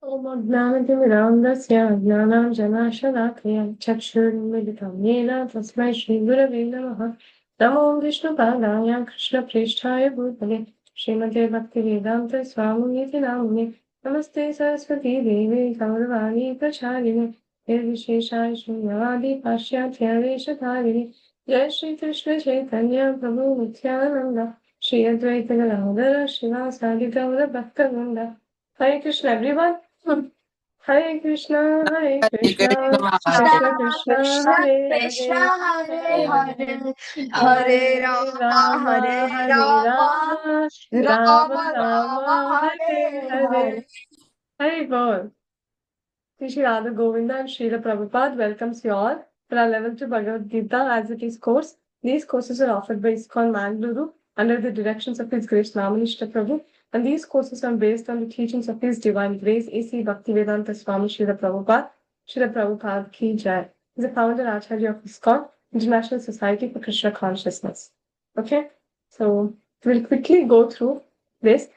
ॐ अज्ञानतिमिरान्धस्य ज्ञानाञ्जनाशलाकया चक्षुरुन्मिलितं येन तस्मै श्रीगुरवे नमः। नमो विष्णुपादाय कृष्णप्रेष्ठाय भूतले श्रीमते भक्तिवेदान्तस्वामिनिति नाम्ने नमस्ते सरस्वती देवे गौरवाणी प्रचारिणे निर्विशेषाय शून्यवादी पाश्चात्यादेशधारिणे जय श्रीकृष्ण चैतन्य प्रभु नित्यानन्द श्री अद्वैत गदाधर शिवासादि गौर भक्तवृन्द। Hare Krishna, everyone. Hare Krishna, Hare Hare Krishna, Krishna, Krishna Krishna, Krishna Hare Krishna Hare, Hare Hare Hare, Hare Hare Hare Rama Rama, Hare Hare Rama Rama, Rama Rama Rama, Rama Hare Hare Hare. Hare. Hare Bol. Shri Radha Govinda and Srila Prabhupada welcomes you all for our level 2 Bhagavad Gita as it is course. These courses are offered by ISKCON Mangaluru under the directions of His Grace Namanishta Prabhu, and these courses are based on the teachings of His Divine Grace A.C. Bhaktivedanta Swami Srila Prabhupada. Srila Prabhupada Ki Jai. He is the founder Acharya of ISKCON, International Society for Krishna Consciousness. Okay, so we'll quickly go through this.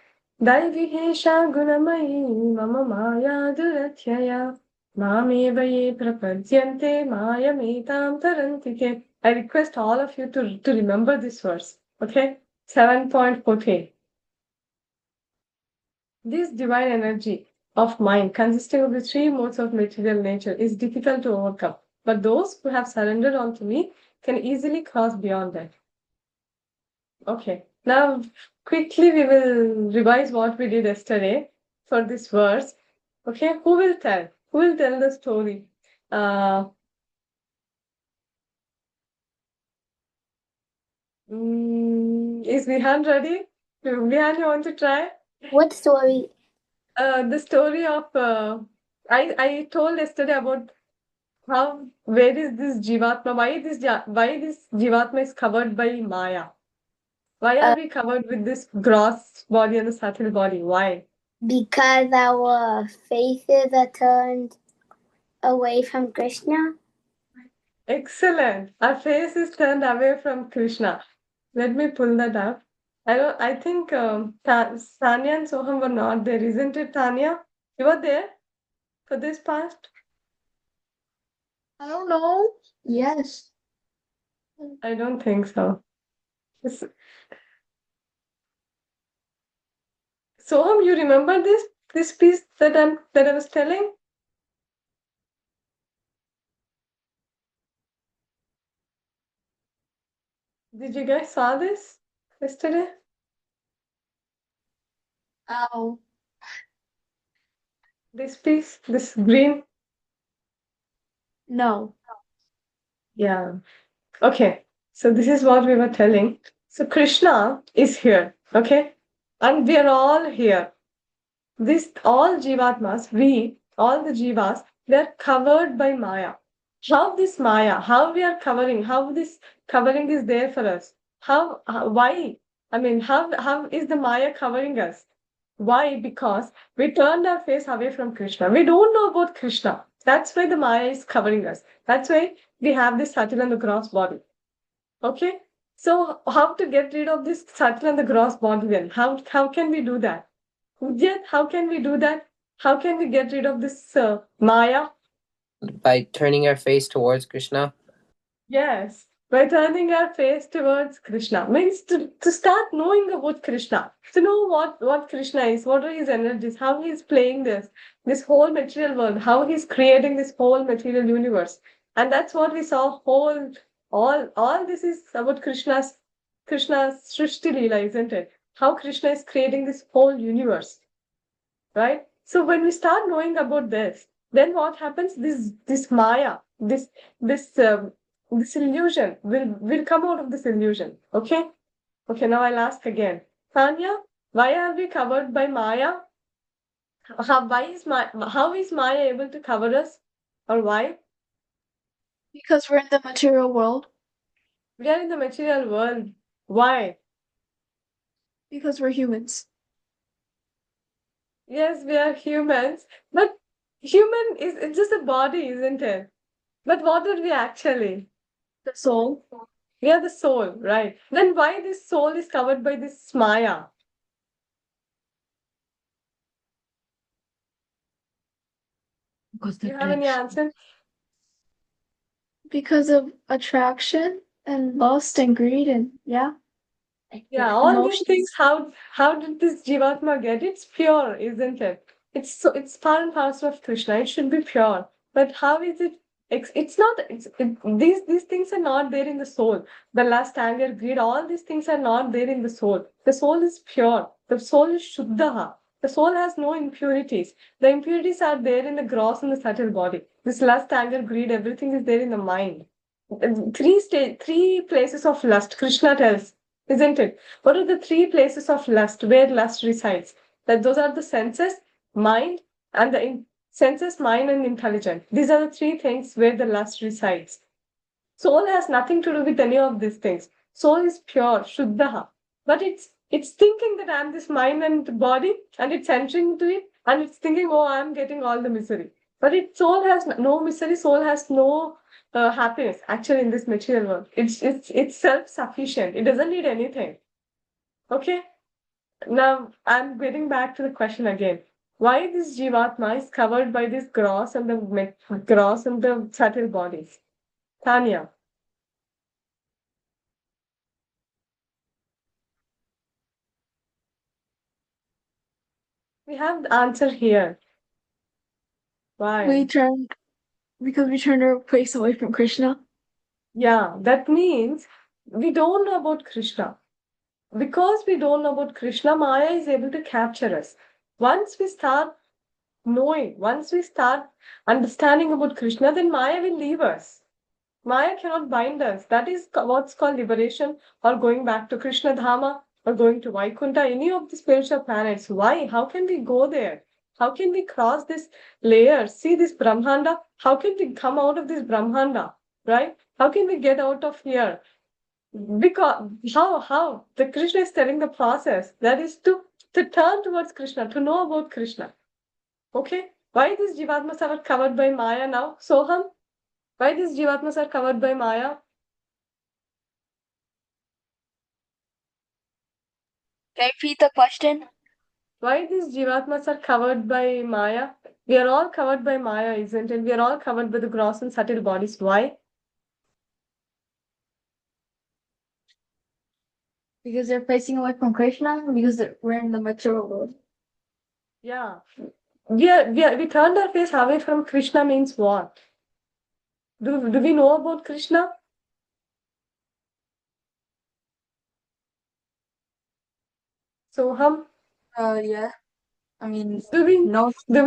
दैविहेषा गुणमयी मम माया दुरत्यया मामेव ये प्रपद्यन्ते मायमेतां तरन्ति ते. I request all of you to remember this verse. Okay? 7.14. This divine energy of mind consisting of the three modes of material nature is difficult to overcome. But those who have surrendered unto me can easily cross beyond that. Okay. Now, quickly we will revise what we did yesterday for this verse. Okay, who will tell? Who will tell the story? Is Vihan ready? Vihan, you want to try? What story? The story of I told yesterday about how where is this Jivatma? Why this Jivatma is covered by Maya? Why are we covered with this gross body and the subtle body? Why? Because our faces are turned away from Krishna. Excellent. Our face is turned away from Krishna. Let me pull that up. I think Tanya and Soham were not there, isn't it, Tanya? You were there for this past? I don't know. Yes. I don't think so. This- Soham, you remember this piece that I was telling? Did you guys saw this yesterday? Oh. This piece, this green. No. Yeah. Okay. So this is what we were telling. So Krishna is here. Okay. And we are all here. This all Jivatmas, all the Jivas, they are covered by Maya. How this Maya, how we are covering, how this covering is there for us? Why? I mean, how is the Maya covering us? Why? Because we turned our face away from Krishna. We don't know about Krishna. That's why the Maya is covering us. That's why we have this subtle and the gross body. Okay? So how to get rid of this subtle and the gross body then? How can we do that? Yet, how can we do that? How can we get rid of this Maya? by turning our face towards Krishna. Yes, by turning our face towards Krishna. Means to start knowing about Krishna. To know what Krishna is, what are his energies, how he's playing this whole material world, how he's creating this whole material universe. And that's what we saw all this is about Krishna's Srishti Leela, isn't it? How Krishna is creating this whole universe. Right? So when we start knowing about this, then what happens? This Maya, this illusion will come out of this illusion. Okay? Okay, now I'll ask again. Tanya, why are we covered by Maya? How is Maya able to cover us? Or why? Because we're in the material world. We are in the material world. Why? Because we're humans. Yes, we are humans, but human is it's just a body, isn't it? But what are we actually? The soul. We are the soul, right? Then why this soul is covered by this Maya? Do you have any answer? Because of attraction and lust and greed and yeah. Yeah, all these Emotions. things, how did this Jivatma get? It's pure, isn't it? It's part and parcel of Krishna. It should be pure. But how is it? It's not. These things are not there in the soul. The lust, anger, greed, all these things are not there in the soul. The soul is pure. The soul is Shuddha. The soul has no impurities. The impurities are there in the gross and the subtle body. This lust, anger, greed, everything is there in the mind. Three places of lust. Krishna tells, isn't it? What are the three places of lust where lust resides? That those are the senses, mind, and senses, mind, and intelligence. These are the three things where the lust resides. Soul has nothing to do with any of these things. Soul is pure, Shuddha. But it's thinking that I'm this mind and body, and it's entering into it, and it's thinking, oh, I'm getting all the misery. But soul has no misery, soul has no happiness actually in this material world. It's self-sufficient. It doesn't need anything. Okay? Now I'm getting back to the question again. Why this Jivatma is covered by this gross and the subtle bodies? Tanya. We have the answer here. Why? Because we turned our face away from Krishna. Yeah, that means we don't know about Krishna. Because we don't know about Krishna, Maya is able to capture us. Once we start knowing, once we start understanding about Krishna, then Maya will leave us. Maya cannot bind us. That is what's called liberation, or going back to Krishna Dhama, or going to Vaikuntha, any of the spiritual planets. Why? How can we go there? How can we cross this layer? See this Brahmanda? How can we come out of this Brahmanda? Right? How can we get out of here? Because how? The Krishna is telling the process. That is to turn towards Krishna, to know about Krishna. Okay? Why these Jivatmas are covered by Maya now? Soham? Why these Jivatmas are covered by Maya? Can you repeat the question? Why these Jivatmas are covered by Maya? We are all covered by Maya, isn't it? We are all covered by the gross and subtle bodies. Why? Because they're facing away from Krishna, because we're in the material world. Yeah. We turned our face away from Krishna means what? Do we know about Krishna? Soham? Yeah. I mean, Do we no, do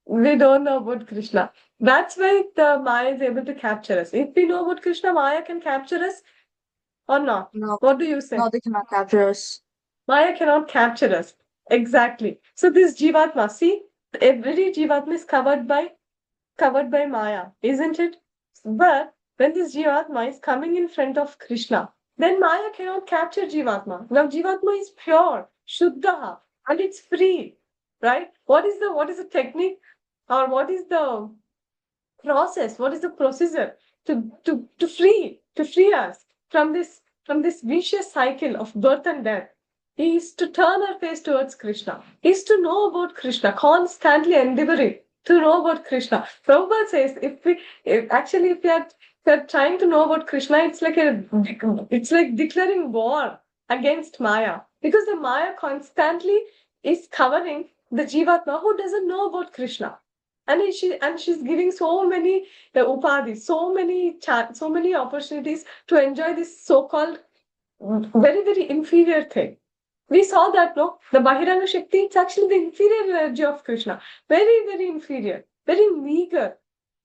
we don't know about Krishna. That's why the Maya is able to capture us. If we know about Krishna, Maya can capture us or not. no, What do you say? no, they cannot capture us. Maya cannot capture us. Exactly. So this Jivatma, see, every Jivatma is covered by Maya, isn't it? But when this Jivatma is coming in front of Krishna, then Maya cannot capture Jivatma. Now Jivatma is pure, Shuddha, and it's free, right? What is the technique, or what is the process? What is the procedure to free us from this vicious cycle of birth and death? Is to turn our face towards Krishna, is to know about Krishna, constantly endeavoring to know about Krishna. Prabhupada says if we are trying to know about Krishna, it's like declaring war against Maya, because the Maya constantly is covering the Jivatma who doesn't know about Krishna. And she's giving so many upadhis, so many opportunities to enjoy this so-called very, very inferior thing. We saw that, no? The Bahiranga Shakti, it's actually the inferior energy of Krishna. Very, very inferior, very meager,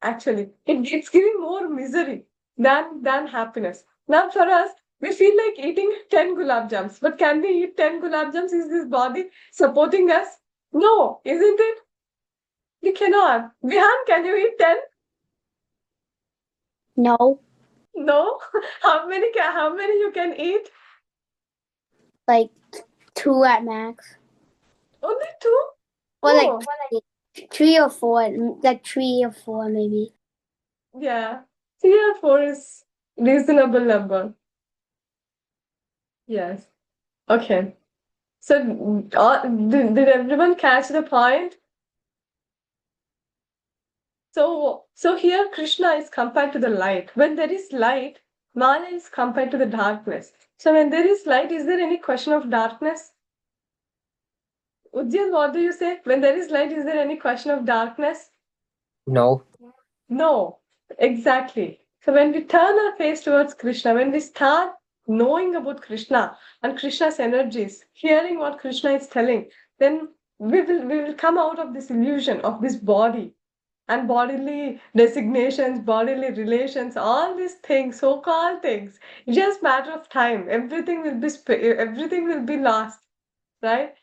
actually. It's giving more misery than happiness. Now, for us, we feel like eating 10 gulab jams. But can we eat 10 gulab jams? Is this body supporting us? No, isn't it? We cannot. Vihan, can you eat 10? No, No. How many you can eat? like 2 at max. Only two? Or Oh. like 3 or 4, like 3 or 4 maybe. Yeah. 3 or 4 is reasonable number. Yes. Okay. So did everyone catch the point? So here Krishna is compared to the light. When there is light, Maya is compared to the darkness. So when there is light, is there any question of darkness? Ujjal, what do you say? When there is light, is there any question of darkness? No. No, exactly. So when we turn our face towards Krishna, when we start knowing about Krishna and Krishna's energies, hearing what Krishna is telling, then we will come out of this illusion of this body and bodily designations, bodily relations, all these things, so-called things. It's just matter of time. Everything will be lost, right?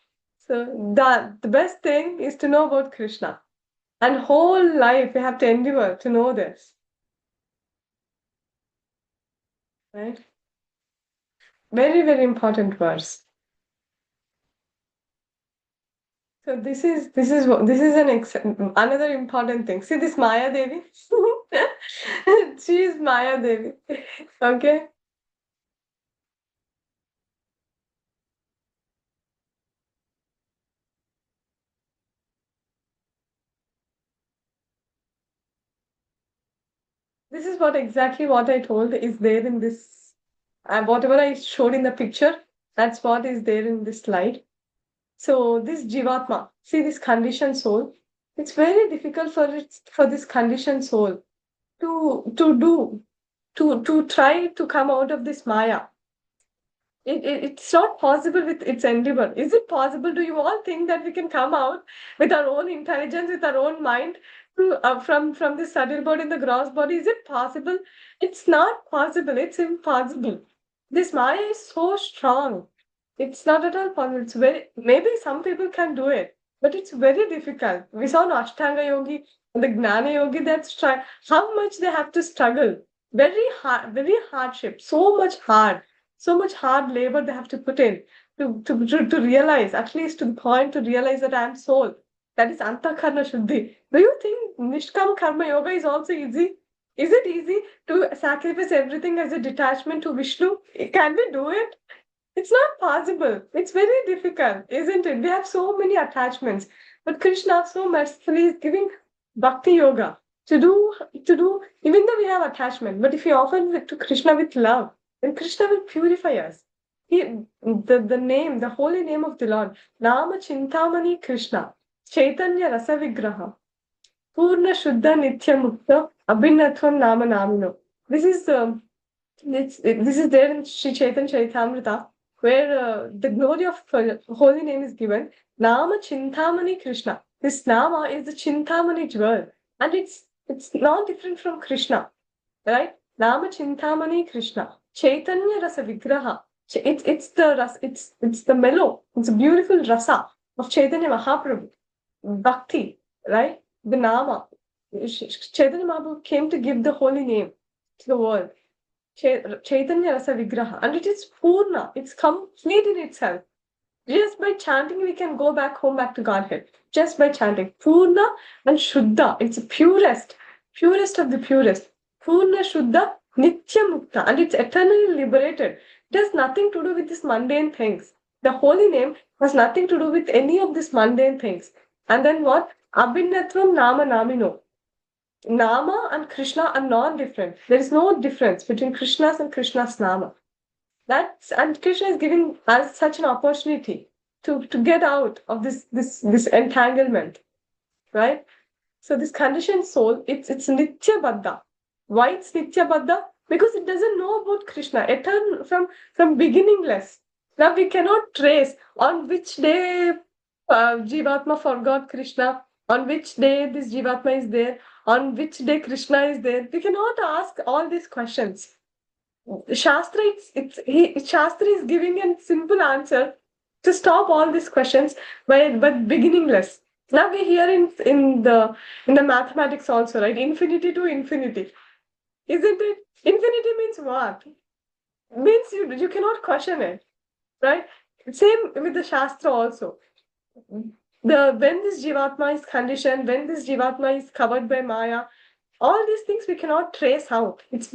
So the best thing is to know about Krishna. And whole life we have to endure to know this. Right? Very, very important verse. So this is another important thing. See this Maya Devi? She is Maya Devi. Okay? This is exactly what I told is there in this, whatever I showed in the picture, that's what is there in this slide. So this Jivatma, see this conditioned soul, it's very difficult for this conditioned soul to try to come out of this Maya. It's not possible with its endeavor. Is it possible? Do you all think that we can come out with our own intelligence, with our own mind, from this subtle body and the gross body? Is it possible? It's not possible. It's impossible. This Maya is so strong. It's not at all possible. It's maybe some people can do it, but it's very difficult. We saw an Ashtanga yogi and the Gnana yogi that's try how much they have to struggle. Very hardship, so much hard labor they have to put in to realize, at least to the point to realize that I am soul. That is Antakarna Shuddhi. Do you think Nishkam Karma Yoga is also easy? Is it easy to sacrifice everything as a detachment to Vishnu? Can we do it? It's not possible. It's very difficult, isn't it? We have so many attachments. But Krishna so mercifully is giving bhakti yoga to do, even though we have attachment, but if we offer it to Krishna with love, then Krishna will purify us. The holy name of the Lord, Nama Chintamani Krishna, Chaitanya Rasa Vigraha, Purna Shuddha Nitya Mukta, Abhinatvam Nama Namino. This is there in Sri Chaitanya Charitamrita, where the glory of holy name is given. Nama Chintamani Krishna. This Nama is the Chintamani jewel, and it's not different from Krishna, right? Nama Chintamani Krishna. Chaitanya Rasa Vigraha. It's the mellow. It's a beautiful rasa of Chaitanya Mahaprabhu. Bhakti, right? The Nama. Chaitanya Mahaprabhu came to give the holy name to the world. Chaitanya Rasa Vigraha, and it is Purna, it's complete in itself. Just by chanting, we can go back home, back to Godhead. Just by chanting. Purna and Shuddha, it's the purest of the purest. Purna Shuddha Nitya Mukta, and it's eternally liberated. It has nothing to do with these mundane things. The holy name has nothing to do with any of these mundane things. And then what? Abhinatvam Nama Namino. Nama and Krishna are non-different. There is no difference between Krishna's and Krishna's Nama. And Krishna is giving us such an opportunity to get out of this entanglement, right? So this conditioned soul, it's Nitya Baddha. Why it's Nitya Baddha? Because it doesn't know about Krishna, eternal from beginningless. Now we cannot trace on which day Jivatma forgot Krishna, on which day this Jivatma is there, on which day Krishna is there. We cannot ask all these questions. Shastra, Shastra is giving a simple answer to stop all these questions but beginningless. Now we hear in the mathematics also, right? Infinity to infinity, isn't it? Infinity means what? Means you cannot question it, right? Same with the Shastra also. When this Jivatma is conditioned, when this Jivatma is covered by Maya, all these things we cannot trace out. It's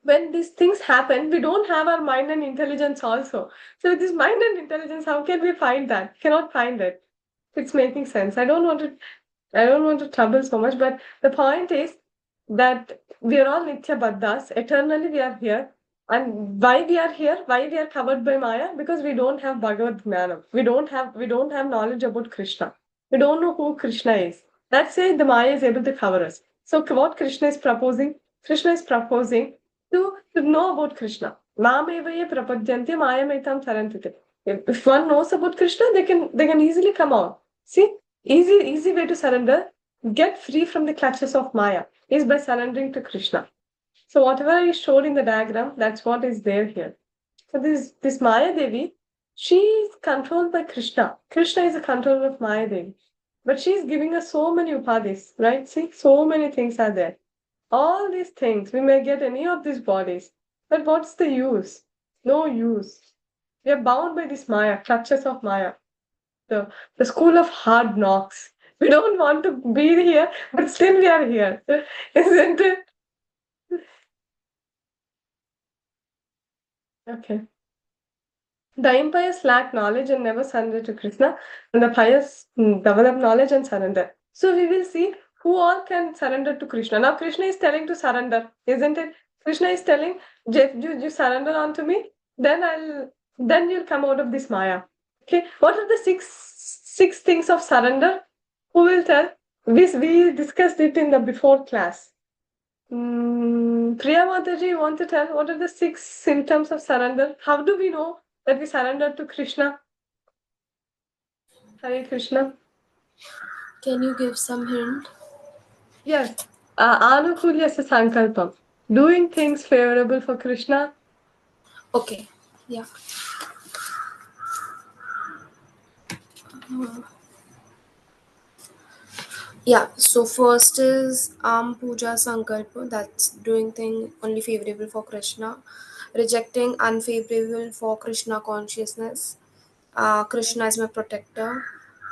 when these things happen, we don't have our mind and intelligence also. So with this mind and intelligence, how can we find that? Cannot find it. It's making sense. I don't want to I don't want to trouble so much, but the point is that we are all Nitya Baddhas. Eternally we are here. And why we are here? Why we are covered by Maya? Because we don't have Bhagavad Jnana. We don't have knowledge about Krishna. We don't know who Krishna is. That's why the Maya is able to cover us. So what Krishna is proposing? Krishna is proposing to know about Krishna. Mamevaye prapadyanti mayamaitam tarantite. If one knows about Krishna, they can easily come out. See, easy way to surrender, get free from the clutches of Maya is by surrendering to Krishna. So whatever I showed in the diagram, that's what is there here. So this Maya Devi, she is controlled by Krishna. Krishna is a controller of Maya Devi. But she is giving us so many upadhis, right? See, so many things are there. All these things, we may get any of these bodies. But what's the use? No use. We are bound by this Maya, clutches of Maya. The school of hard knocks. We don't want to be here, but still we are here. Isn't it? Okay. The impious lack knowledge and never surrender to Krishna, and the pious develop knowledge and surrender. So we will see who all can surrender to Krishna. Now Krishna is telling to surrender, isn't it? Krishna is telling, Jeff, you surrender unto me, then you'll come out of this Maya. Okay. What are the six things of surrender? Who will tell? We discussed it in the before class. Priya Mataji, you want to tell what are the 6 symptoms of surrender? How do we know that we surrender to Krishna? Hare Krishna. Can you give some hint? Yes. Anukulyasya sankalpam. Doing things favorable for Krishna. Okay. Yeah. Yeah. So first is puja sankalpa. That's doing thing only favorable for Krishna. Rejecting unfavorable for Krishna consciousness. Krishna is my protector.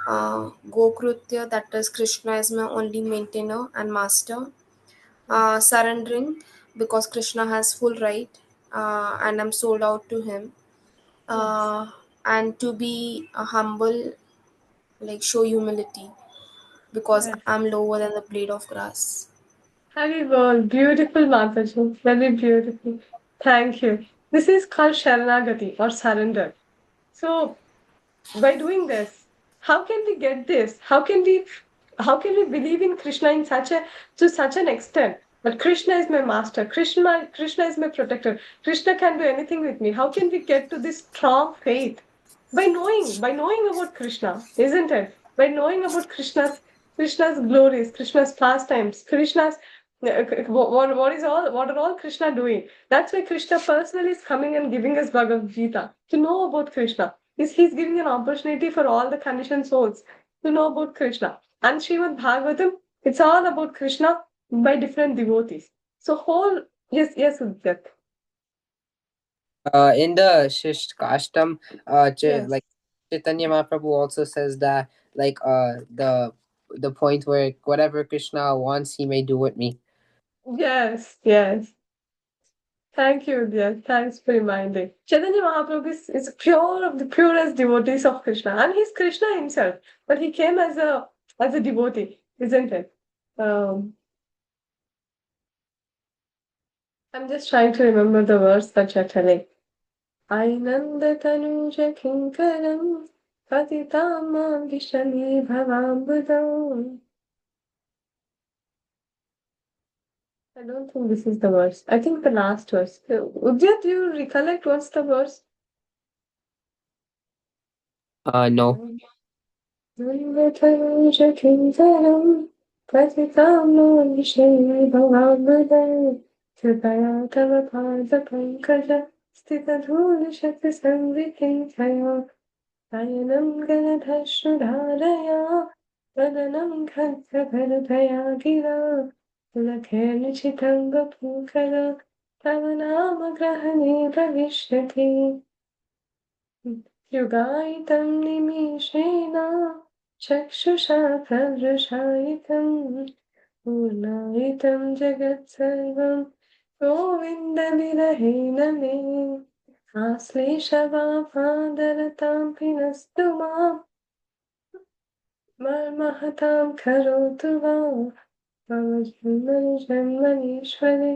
Gokrutya, that is Krishna is my only maintainer and master. Surrendering because Krishna has full right and I'm sold out to him. And to be humble, like show humility because Yes. I'm lower than the blade of grass. Hari Bol. Beautiful Mataji. Very beautiful. Thank you. This is called Sharanagati or surrender. So by doing this, how can we get this? How can we believe in Krishna in such an extent? But Krishna is my master. Krishna is my protector. Krishna can do anything with me. How can we get to this strong faith? By knowing about Krishna, isn't it? By knowing about Krishna's glories, Krishna's pastimes, Krishna's what are all Krishna doing? That's why Krishna personally is coming and giving us Bhagavad Gita to know about Krishna. He's giving an opportunity for all the conditioned souls to know about Krishna. And Srimad Bhagavatam, it's all about Krishna by different devotees. So yes, Udyat. In the Shishtkashtam, Yes. like Chaitanya Mahaprabhu also says that like the point where whatever Krishna wants, he may do with me. Yes. Thank you, dear. Thanks for reminding. Chaitanya Mahaprabhu is pure of the purest devotees of Krishna, and he's Krishna himself. But he came as a devotee, isn't it? I'm just trying to remember the verse that you're telling. Ainanda tanuja kinkaram patitama vishani bhavambudam. I don't think this is the verse. I think the last verse. Udyat, do you recollect what's the verse? No. Nandatanujakinkaram patitamo vishani bhavambudam. Kripaya tava pada pankaja stita dhulishati samvikinchaya. Ayanam ganadhashudharaya vadanam khatyabharataya gira. Lakhernichitam vapunkara tavanama grahane pravishyati. युगायितं निमेषेण चक्षुषा प्रदृशायितं पूर्णायितं जगत्सर्वं गोविन्दविरहेण मे आश्लेषवापादरतां पिनस्तु मां Marmahatam karotu va Bhavajanmani Janmanishwari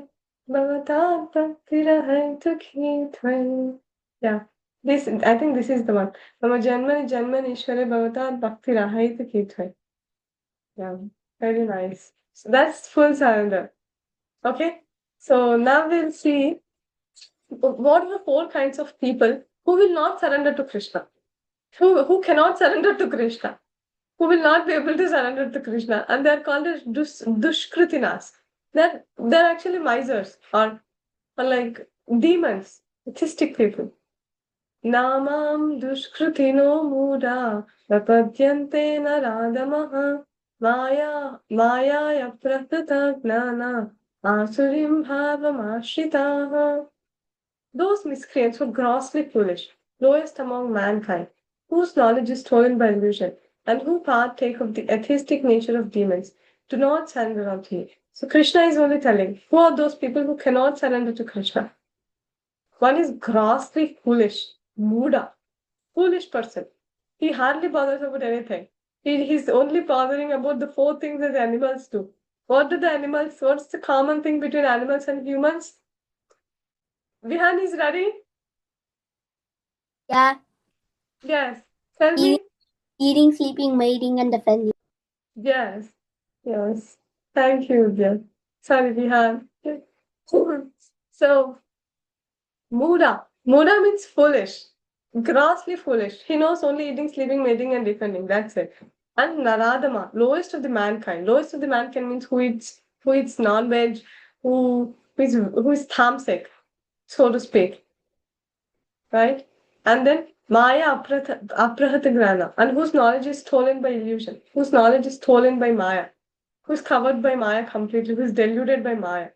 Bhavatat Bhaktirahaitu Kitvam. Yeah, this I think this is the one. Mama Janmani Janmanishwari Bhavatat Bhaktirahaitu Kitvam. Yeah, very nice. So that's full surrender. Okay, so now we'll see what are the four kinds of people who will not surrender to Krishna, who cannot surrender to Krishna, who will not be able to surrender to Krishna, and they are called as dushkritinas. They're actually misers or like demons, autistic people. Namam dushkritino muda prapadyante naradamaha maya prakrita gnana asurim bhavamashitaha. Those miscreants were grossly foolish, lowest among mankind, whose knowledge is stolen by illusion, and who partake of the atheistic nature of demons, do not surrender unto me. So Krishna is only telling, who are those people who cannot surrender to Krishna? One is grossly foolish, Muda, foolish person. He hardly bothers about anything. He's only bothering about the four things that animals do. What do the animals, what's the common thing between animals and humans? Vihan is ready? Yeah. Yes. Tell me. Eating, sleeping, mating, and defending. Yes. Yes. Thank you, dear. Sorry, Vihan. So, Muda. Muda means foolish. Grossly foolish. He knows only eating, sleeping, mating, and defending. That's it. And Naradama, lowest of the mankind. Lowest of the mankind means who eats non-veg, who is thamsic, so to speak. Right? And then Maya Aprahata Grana, and whose knowledge is stolen by illusion, whose knowledge is stolen by Maya, who's covered by Maya completely, who's deluded by Maya,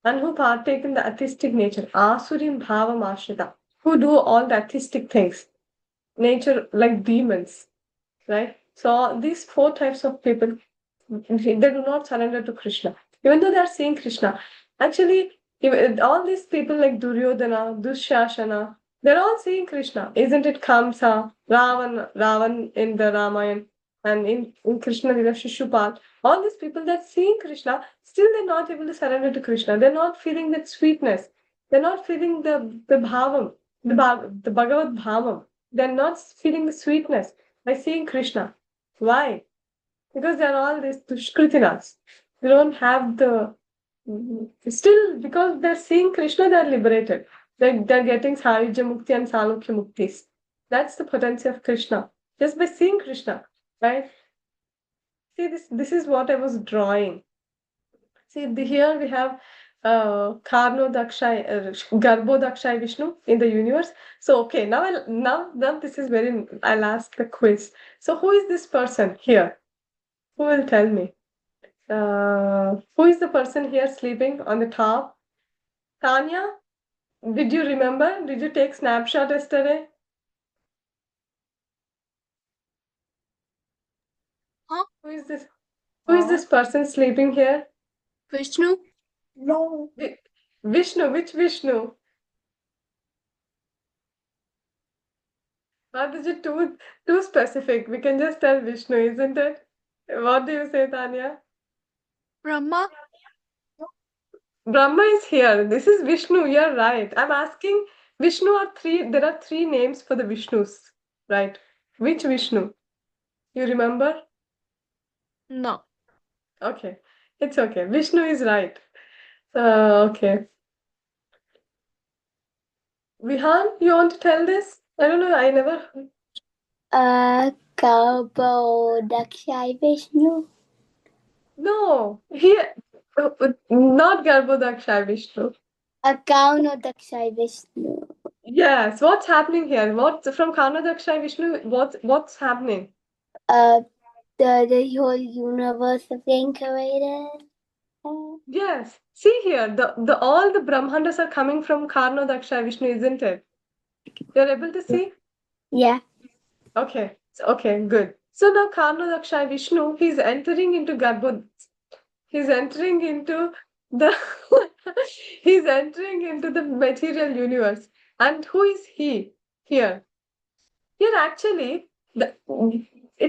and who partake in the atheistic nature, Asurim Bhava Mashrita, who do all the atheistic things, nature like demons, right? So these four types of people, they do not surrender to Krishna, even though they are seeing Krishna. Actually, all these people like Duryodhana, Dushashana, they're all seeing Krishna, isn't it? Kamsa, Ravan in the Ramayana, and in Krishna, Shishupal. All these people that seeing Krishna, still they're not able to surrender to Krishna. They're not feeling that sweetness. They're not feeling the bhavam, the Bhagavad bhavam. They're not feeling the sweetness by seeing Krishna. Why? Because they're all these dushkritinas. They don't have the still because they're seeing Krishna, they're liberated. They're getting Sarija Mukti and Salokya Muktis. That's the potency of Krishna. Just by seeing Krishna, right? See, this is what I was drawing. See, here we have Karno Dakshay, Garbo Dakshay Vishnu in the universe. So, okay, now this is very, I'll ask the quiz. So, who is this person here? Who will tell me? Who is the person here sleeping on the top? Tanya, did you remember? Did you take snapshot yesterday? Huh? Who is this? Who is this person sleeping here? Vishnu? No. Vishnu. Which Vishnu? What is it too specific? We can just tell Vishnu, isn't it? What do you say, Tanya? Brahma? Brahma is here. This is Vishnu. You're right. I'm asking Vishnu there are three names for the Vishnus, right? Which Vishnu? You remember? No. Okay. It's okay. Vishnu is right. Okay. Vihan, you want to tell this? I don't know. I never. Garbo Dakshay Vishnu. No. Not Garbhodakshay Vishnu. Kauno Dakshay Vishnu. Yes. What's happening here? From Karnadakshay Vishnu? What's happening? The whole universe is being created. Yes. See here, the all the Brahmandas are coming from Karnadakshay Vishnu, isn't it? You're able to see? Yeah. Okay. Okay, good. So now Karnadakshay Vishnu, he's entering into the he's entering into the material universe. And who is he here? Here actually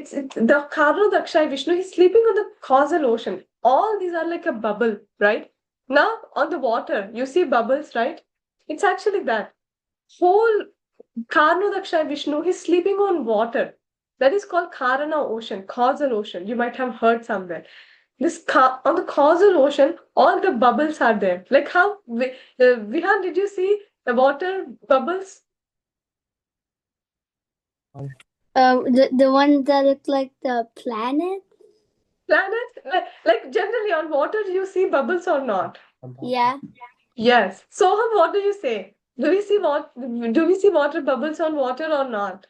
the Karno Vishnu, he's sleeping on the causal ocean. All these are like a bubble, right? Now on the water, you see bubbles, right? It's actually that. Whole Karno Vishnu, he's sleeping on water. That is called Karana ocean, causal ocean. You might have heard somewhere. On the causal ocean, all the bubbles are there. Like how Vihan, did you see the water bubbles? The ones that look like the planet. Planet? Like generally on water, you see bubbles or not? Yeah. Yes. Soham, what do you say? Do we see water bubbles on water or not?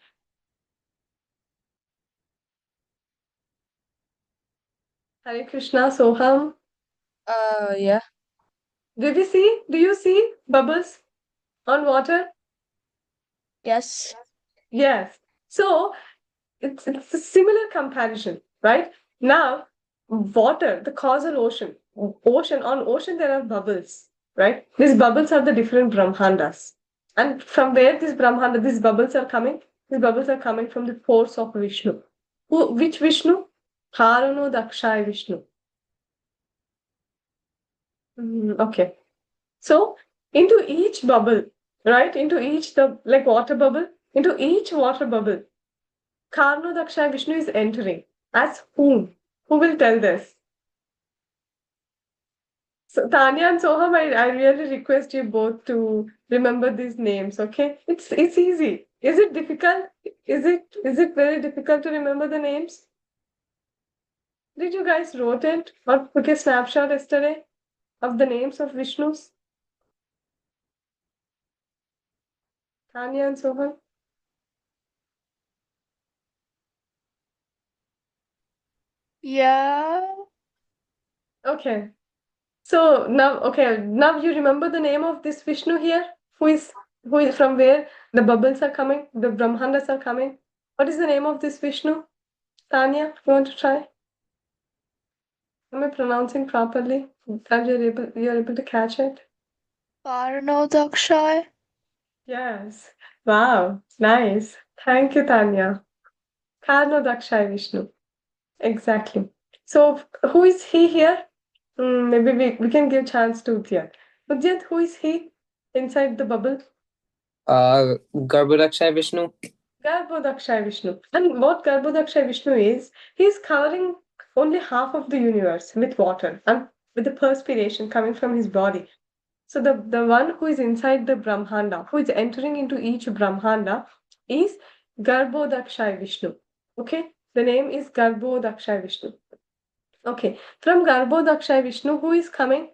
Hare Krishna, Soham. Yeah. Do you see bubbles on water? Yes. Yes. So it's a similar comparison, right? Now, water, the causal ocean. On ocean there are bubbles, right? These bubbles are the different Brahmandas. And from where these bubbles are coming? These bubbles are coming from the force of Vishnu. Which Vishnu? Harano Dakshaya Vishnu. Okay. So into each bubble, right? Into each like water bubble, into each water bubble, Karno Dakshaya Vishnu is entering. As whom? Who will tell this? So Tanya and Soham, I really request you both to remember these names, okay? It's easy. Is it difficult? Is it very difficult to remember the names? Did you guys wrote it or took a snapshot yesterday of the names of Vishnus? Tanya and Soham? Yeah. Okay. So now you remember the name of this Vishnu here? Who is from where the bubbles are coming, the Brahmandas are coming? What is the name of this Vishnu? Tanya, you want to try? Am I pronouncing properly? That you're able to catch it? Karno Dakshai. Yes. Wow, nice. Thank you, Tanya. Karno Dakshai Vishnu. Exactly. So who is he here? Maybe we can give chance to Udyat. Udyat, who is he inside the bubble? Garbhodakshay Vishnu. Garbhodakshay Vishnu. And what Garbhodakshay Vishnu is, he's covering only half of the universe with water and with the perspiration coming from his body. So the one who is inside the Brahmanda, who is entering into each Brahmanda, is Garbhodakshay Vishnu. Okay? The name is Garbhodakshay Vishnu. Okay. From Garbhodakshay Vishnu, who is coming?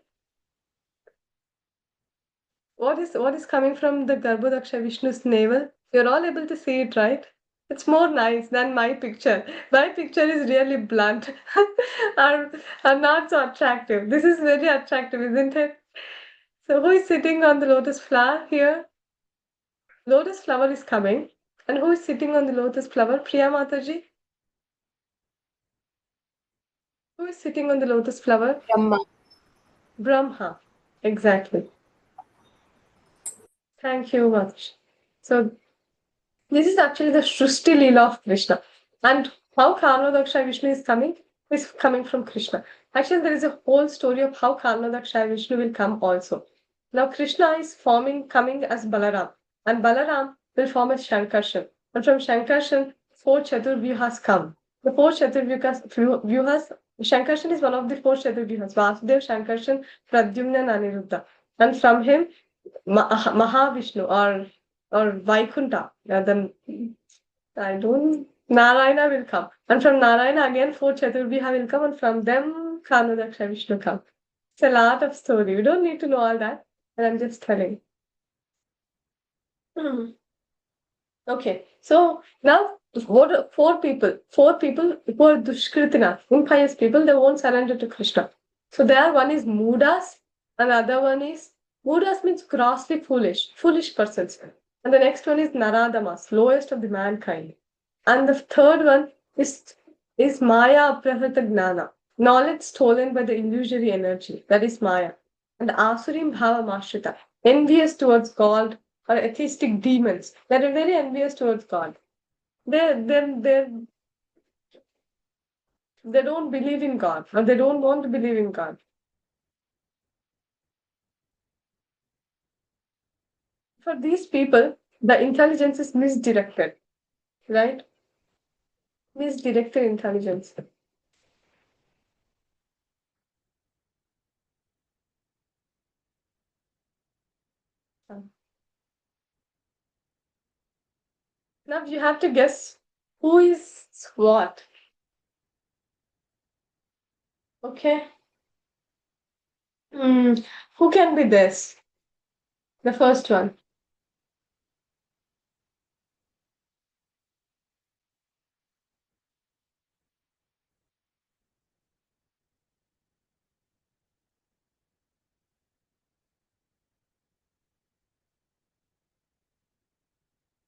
What is coming from the Garbhodakshay Vishnu's navel? You're all able to see it, right? It's more nice than my picture. My picture is really blunt and not so attractive. This is very attractive, isn't it? So who is sitting on the lotus flower here? Lotus flower is coming. And who is sitting on the lotus flower? Priya Mataji? Who is sitting on the lotus flower? Brahma. Brahma. Exactly. Thank you, Mataji. So this is actually the Shrusti Leela of Krishna. And how Karnodaksha Vishnu is coming from Krishna. Actually, there is a whole story of how Karnodaksha Vishnu will come also. Now, Krishna is coming as Balaram, and Balaram will form as Shankarshan. And from Shankarshan, four Chaturvyuhas come. The four Chaturvyuhas, Shankarshan is one of the four Chaturvyuhas, Vasudev, Shankarshan, Pradyumna, and Aniruddha. And from him, Mahavishnu or Vaikunta, then Narayana will come. And from Narayana again, four Chaturvyuha will come, and from them, Karnodaksha Vishnu come. It's a lot of story. You don't need to know all that, but I'm just telling. Okay, so now what are four people who are Dushkritina, impious people, they won't surrender to Krishna. So there one is Mudas, another one is Mudas means grossly foolish persons. And the next one is Naradamas, lowest of the mankind. And the third one is Maya Aprahata Gnana, knowledge stolen by the illusory energy, that is Maya. And Asurim Bhava Mashrita, envious towards God or atheistic demons that are very envious towards God. They're they don't believe in God or they don't want to believe in God. For these people, the intelligence is misdirected, right? Misdirected intelligence. Now you have to guess who is what. Okay. Who can be this? The first one.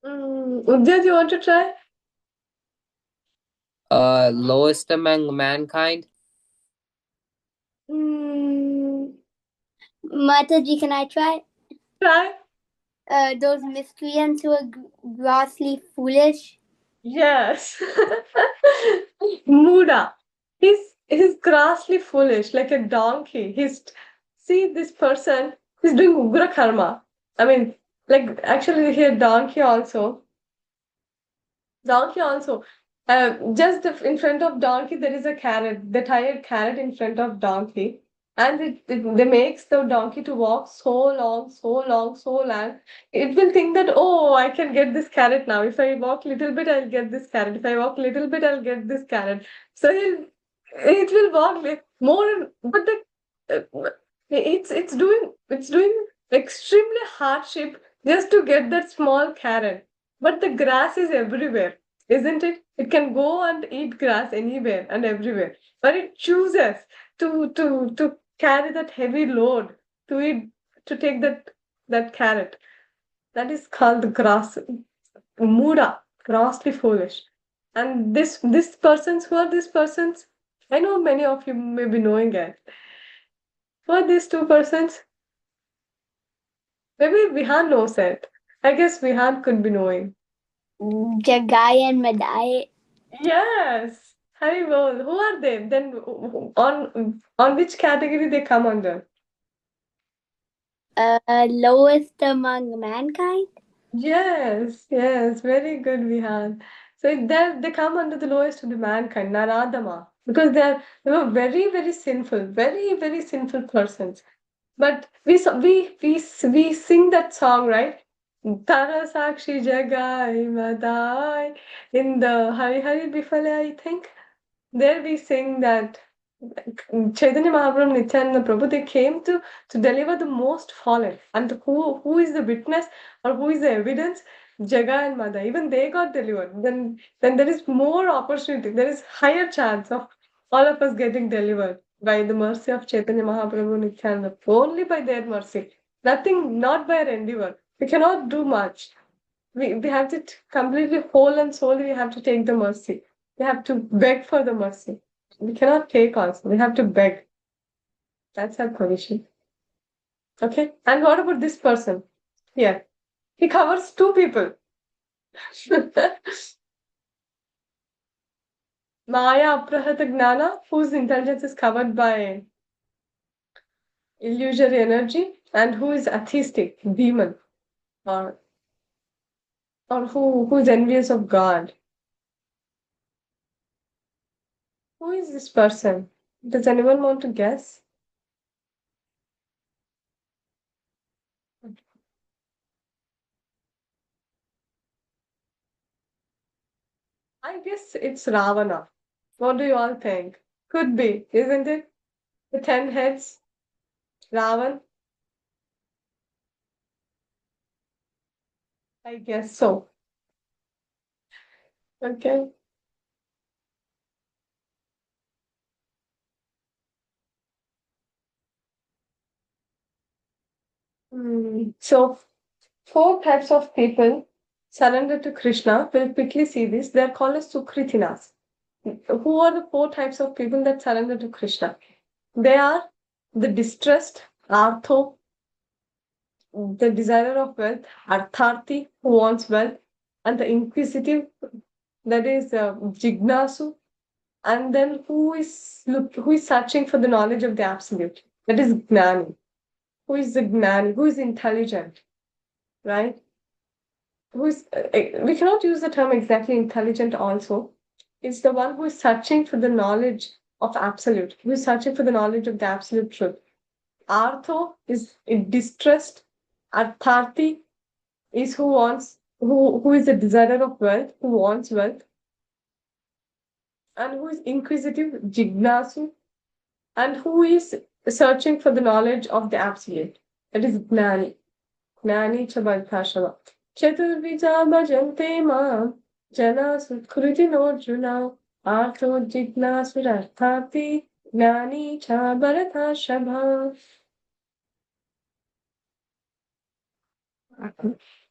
Udya, do you want to try? Lowest among mankind. Mataji, can I try? Try. Those miscreants who are grossly foolish. Yes. Muda. He's grossly foolish, like a donkey. See this person, he's doing Ugra karma. I mean, like actually here donkey also. Donkey also. Just in front of donkey, there is a carrot. They tie a carrot in front of donkey, and they makes the donkey to walk so long, so long, so long. It will think that oh, I can get this carrot now. If I walk little bit, I'll get this carrot. If I walk little bit, I'll get this carrot. So it will walk like more, but it's doing extremely hardship just to get that small carrot. But the grass is everywhere, isn't it? It can go and eat grass anywhere and everywhere. But it chooses to carry that heavy load to eat to take that carrot. That is called the grass muda, grossly foolish. And this persons who are these persons? I know many of you may be knowing it. Who are these two persons? Maybe Vihan knows it. I guess Vihan could be knowing. Jagai and Madai. Yes, Haribol. Who are they? Then on which category they come under? Lowest among mankind. Yes, yes, very good, Vihan. So they come under the lowest of the mankind, Naradama, because they were very, very sinful, very, very sinful persons. But we sing that song, right? Tara Sakshi Jagai Madai in the Hari Hari Bifale, I think. There we sing that Chaitanya Mahaprabhu, Nityananda Prabhu, they came to deliver the most fallen. And who is the witness or who is the evidence? Jaga and Mada. Even they got delivered. Then there is more opportunity. There is higher chance of all of us getting delivered by the mercy of Chaitanya Mahaprabhu, Nityananda. Only by their mercy. Nothing, not by our endeavor. We cannot do much. We have to completely whole and solely we have to take the mercy. We have to beg for the mercy. We cannot take also. We have to beg. That's our condition. Okay. And what about this person? Here. He covers two people. Maya Aprahata Gnana, whose intelligence is covered by illusory energy, and who is atheistic, demon, or who is envious of God. Who is this person? Does anyone want to guess? I guess it's Ravana. What do you all think? Could be, isn't it? The 10 heads, Ravan? I guess so. Okay. So, four types of people surrender to Krishna. We'll quickly see this. They're called as Sukritinas. Who are the four types of people that surrender to Krishna? They are the distressed, Artho, the desire of wealth, Artharthi, who wants wealth, and the inquisitive, that is Jignasu, And then who is searching for the knowledge of the absolute? That is Gnani. Who is the Gnani? Who is intelligent? Right? Who is we cannot use the term exactly intelligent also. It's the one who is searching for the knowledge of absolute, who is searching for the knowledge of the absolute truth. Artho is distressed. Artharti is who is a desire of wealth, who wants wealth, and who is inquisitive, Jignasu, and who is searching for the knowledge of the absolute. That is Gnani. Gnani Chabalkashava. Chaturvija bhajante ma jana sutkrutinojuna artho jignasvirarthati gnani cha bharatashava.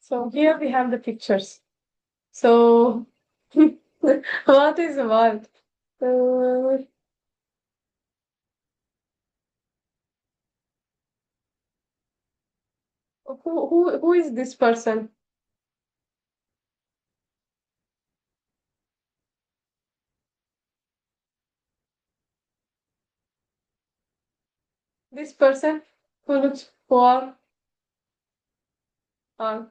So here we have the pictures. So what is what? Who is this person? This person who looks poor or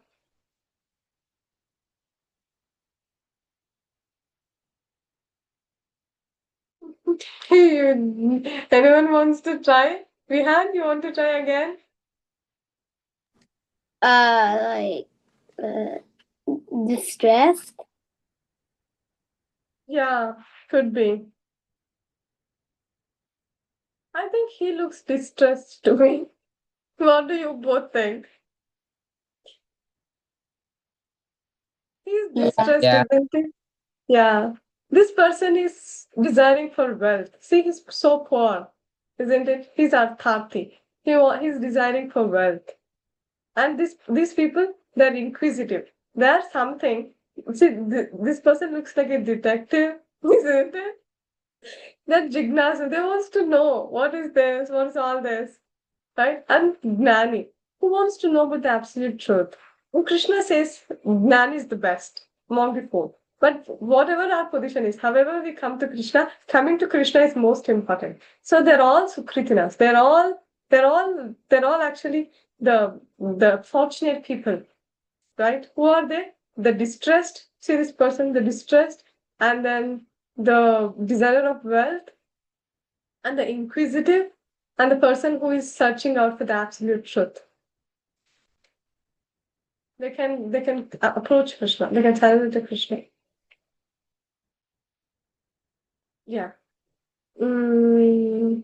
anyone wants to try? Vihan, you want to try again? Like distressed. Yeah, could be. I think he looks distressed to me. What do you both think? He's Yeah. distressed, Yeah. isn't he? Yeah. This person is desiring for wealth. See, he's so poor, isn't it? He's Arthati. He's desiring for wealth. And these people, they're inquisitive. They're something. See, this person looks like a detective, isn't it? They're Jignasa. They wants to know what is this, what is all this, right? And Gnani, who wants to know about the absolute truth. And Krishna says Gnani is the best among the four. But whatever our position is, however we come to Krishna, coming to Krishna is most important. So they're all Sukritinas. They're all actually the fortunate people, right? Who are they? The distressed. See this person, the distressed, and then the desire of wealth, and the inquisitive, and the person who is searching out for the absolute truth. They can approach Krishna. They can channel to Krishna. Yeah. Mm,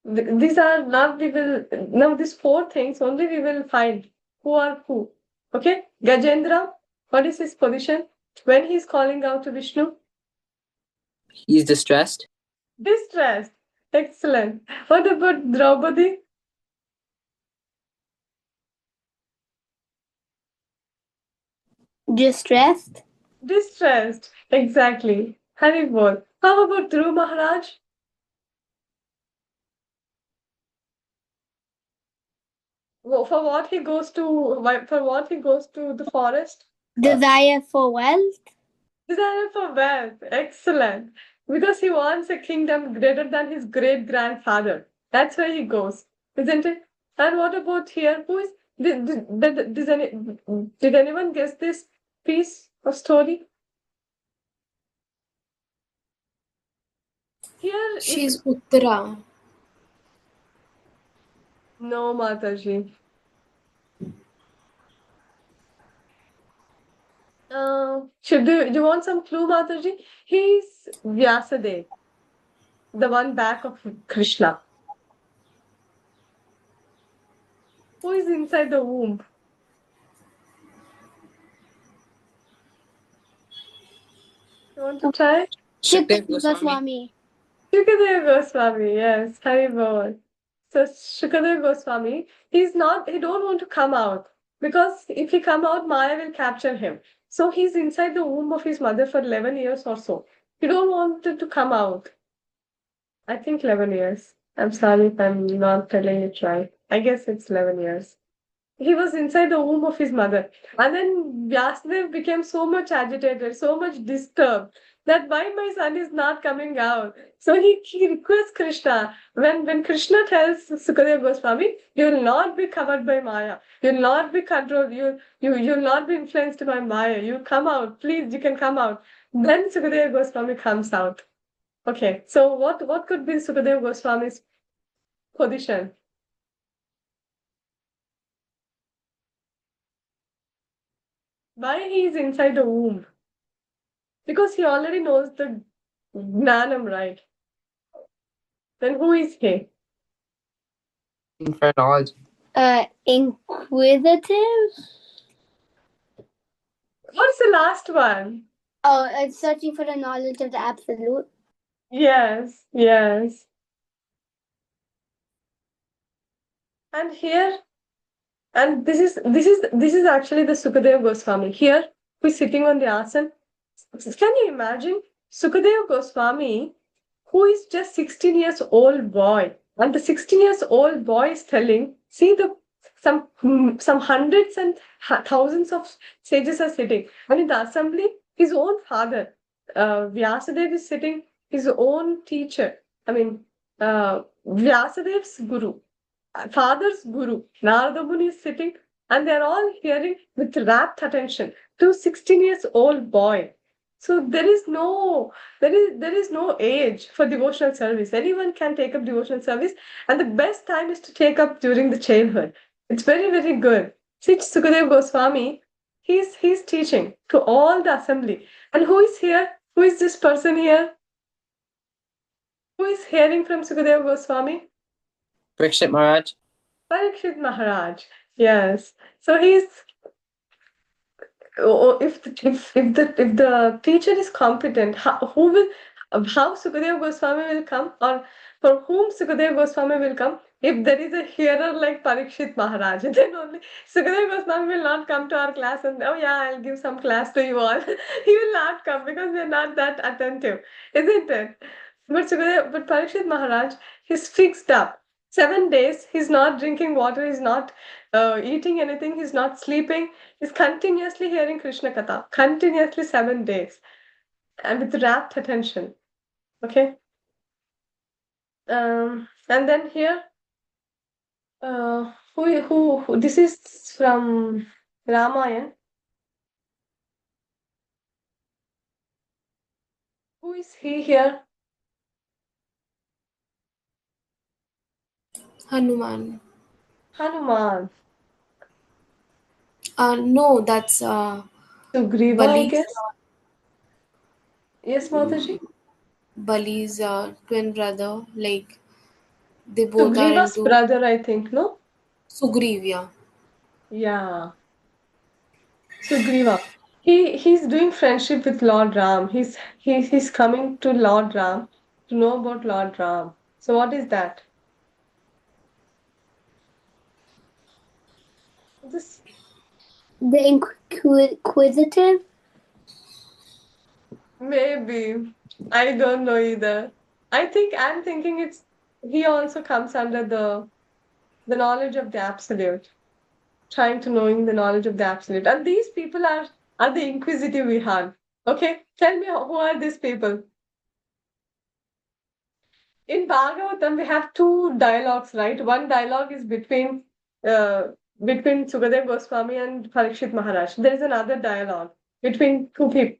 these are not we will now these four things only we will find who are who. Okay, Gajendra, what is his position when he's calling out to Vishnu? He's distressed. Distressed. Excellent. What about Draupadi? Distressed. Distressed. Exactly. Haribol. How about Dhruv Maharaj? For what he goes to the forest? Desire for wealth. Desire for wealth. Excellent. Because he wants a kingdom greater than his great grandfather. That's where he goes, isn't it? And what about here? Who is did anyone guess this piece of story? Here is She's Uttara. no Mataji. Do you want some clue, Mataji? He's Vyasadeva, the one back of Krishna, who is inside the womb. You want to try? Shukdev Shukdev Goswami. Goswami. Shukadeva Goswami, yes, Haribol. So Shukadeva Goswami, he don't want to come out because if he come out, Maya will capture him. So he's inside the womb of his mother for 11 years or so. He don't want it to come out. I think 11 years. I'm sorry if I'm not telling it right. I guess it's 11 years. He was inside the womb of his mother. And then Vyasdev became so much agitated, so much disturbed that why my son is not coming out. So he requests Krishna. When Krishna tells Sukadeva Goswami, you will not be covered by Maya. You will not be controlled. You'll not be influenced by Maya. You come out. Please, you can come out. Then Sukadeva Goswami comes out. Okay, so what could be Sukadeva Goswami's position? Why he is inside the womb? Because he already knows the Gnanam, right? Then who is he? For knowledge. Inquisitive. What's the last one? Oh, it's searching for the knowledge of the absolute. Yes, yes. And here, and this is actually the Sukadeva Goswami. Here, who's sitting on the asan. Can you imagine Sukadeva Goswami, who is just 16 years old boy, and the 16 years old boy is telling, see some hundreds and thousands of sages are sitting, and in the assembly, his own father, Vyasadeva is sitting, his own teacher. I mean, Vyasadev's guru, father's guru, Narada Muni is sitting, and they're all hearing with rapt attention to 16 years old boy. So there is no age for devotional service. Anyone can take up devotional service, and the best time is to take up during the childhood. It's very, very good. See, Sukadeva Goswami, he's teaching to all the assembly. And who is here? Who is this person here? Who is hearing from Sukadeva Goswami? Parikshit Maharaj. Parikshit Maharaj. Yes. So he's if the teacher is competent, how Sukadeva Goswami will come, or for whom Sukadeva Goswami will come? If there is a hearer like Parikshit Maharaj, then only Sukadeva Goswami will not come to our class and oh yeah, I'll give some class to you all. He will not come because we are not that attentive, isn't it? But Parikshit Maharaj, he's fixed up. 7 days, he's not drinking water, he's not eating anything, he's not sleeping. He's continuously hearing Krishna Katha, continuously 7 days, and with rapt attention. Okay. And then here, who this is from Ramayana. Who is he here? Hanuman. Hanuman. No, that's Sugriva, I Bali's, guess. Yes, Mataji. Bali's twin brother. Like they both are Sugriva's into brother, I think, no? Sugriv, yeah. Yeah. Sugriva. He's doing friendship with Lord Ram. He's coming to Lord Ram to know about Lord Ram. So what is that? This The inquisitive. maybe. I don't know either. I'm thinking it's he also comes under the knowledge of the absolute, trying to knowing the knowledge of the absolute. And these people are the inquisitive we have. Okay, tell me who are these people? In Bhagavatam, we have two dialogues, right? One dialogue is uh, between Sukadeva Goswami and Parikshit Maharaj. There is another dialogue between two people.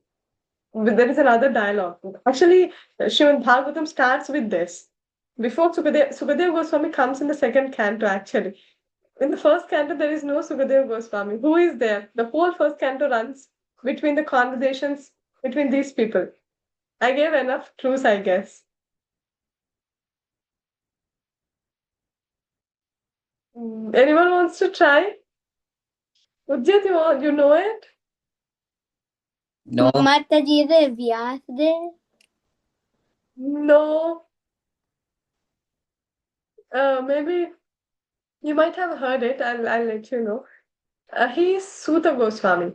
There is another dialogue. Actually, Srimad Bhagavatam starts with this. Before Sukadeva Goswami comes in the second canto, actually. In the first canto, there is no Sukadeva Goswami. Who is there? The whole first canto runs between the conversations between these people. I gave enough clues, I guess. Anyone wants to try? Ujjit, you know it? No. Mataji, the Vyasadeva. No. Maybe you might have heard it. I'll let you know. He is Suta Goswami.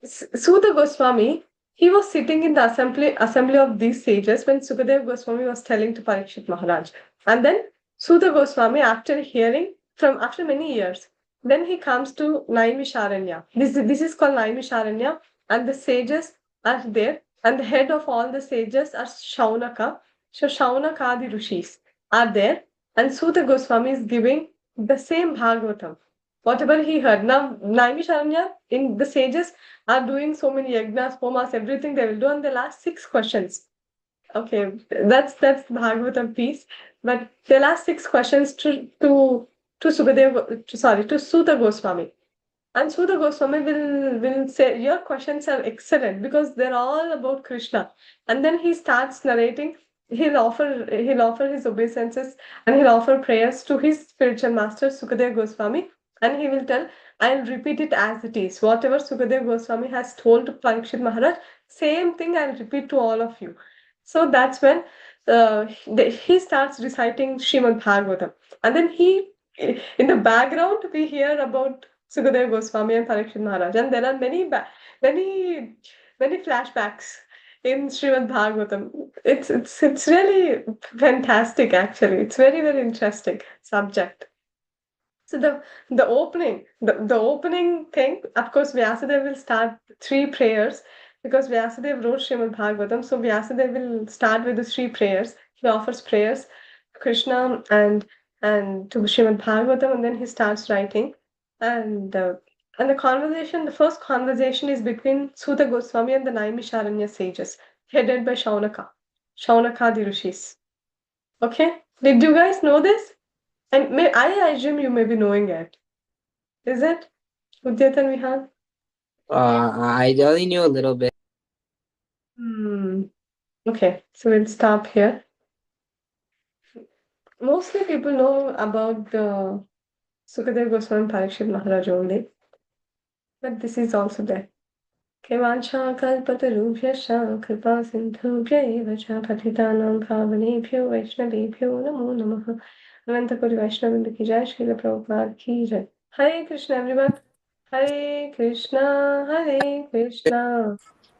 Suta Goswami, he was sitting in the assembly of these sages when Sukadeva Goswami was telling to Parikshit Maharaj. And then Suta Goswami, after hearing from after many years, then he comes to Naimisharanya. This is called Naimisharanya, and the sages are there, and the head of all the sages are Shaunaka. So Shaunakadi Rishis are there, and Suta Goswami is giving the same Bhagavatam. Whatever he heard. Now, Naimisharanya, in the sages are doing so many yagnas, homas, everything they will do, and the last 6 questions. Okay, that's the Bhagavatam piece. But the last 6 questions to Sukadev, to Suta Goswami. And Sudha Goswami will say your questions are excellent because they're all about Krishna. And then he starts narrating. He'll offer his obeisances and he'll offer prayers to his spiritual master Sukadev Goswami, and he will tell, "I'll repeat it as it is. Whatever Sukadev Goswami has told to Parikshit Maharaj, same thing I'll repeat to all of you." So that's when he starts reciting Srimad Bhagavatam, and then in the background we hear about Sukadeva Goswami and Parikshit Maharaj. And there are many, many flashbacks in Srimad Bhagavatam. It's really fantastic, actually. It's very, very interesting subject. So the opening thing, of course, Vyasadeva will start 3 prayers because Vyasadeva wrote Srimad Bhagavatam. So Vyasadeva will start with the 3 prayers. He offers prayers to Krishna and to Srimad Bhagavatam, and then he starts writing. And the first conversation is between Suta Goswami and the Naimisharanya sages, headed by Shaunakadi Rishis. Okay, did you guys know this? And I assume you may be knowing it. Is it? Udyat and Vihan? I only knew a little bit. Okay, so we'll stop here. Mostly people know about the Sukadev Goswami and Parikshit Maharaj only, but this is also there. केवाञ्छाकल्पतरुभ्यश्च कृपासिन्धुभ्यैव च पतितानां पावनेभ्यो वैष्णवेभ्यो नमो नमः। अनंतपुरी वैष्णव की जय, श्रील प्रभुपाद की जय। हरे Krishna everyone. हरे कृष्णा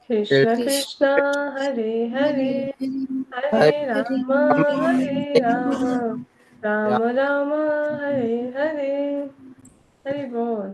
कृष्ण कृष्णा हरे हरे, हरे राम राम राम हरे हरे। हरि बोल।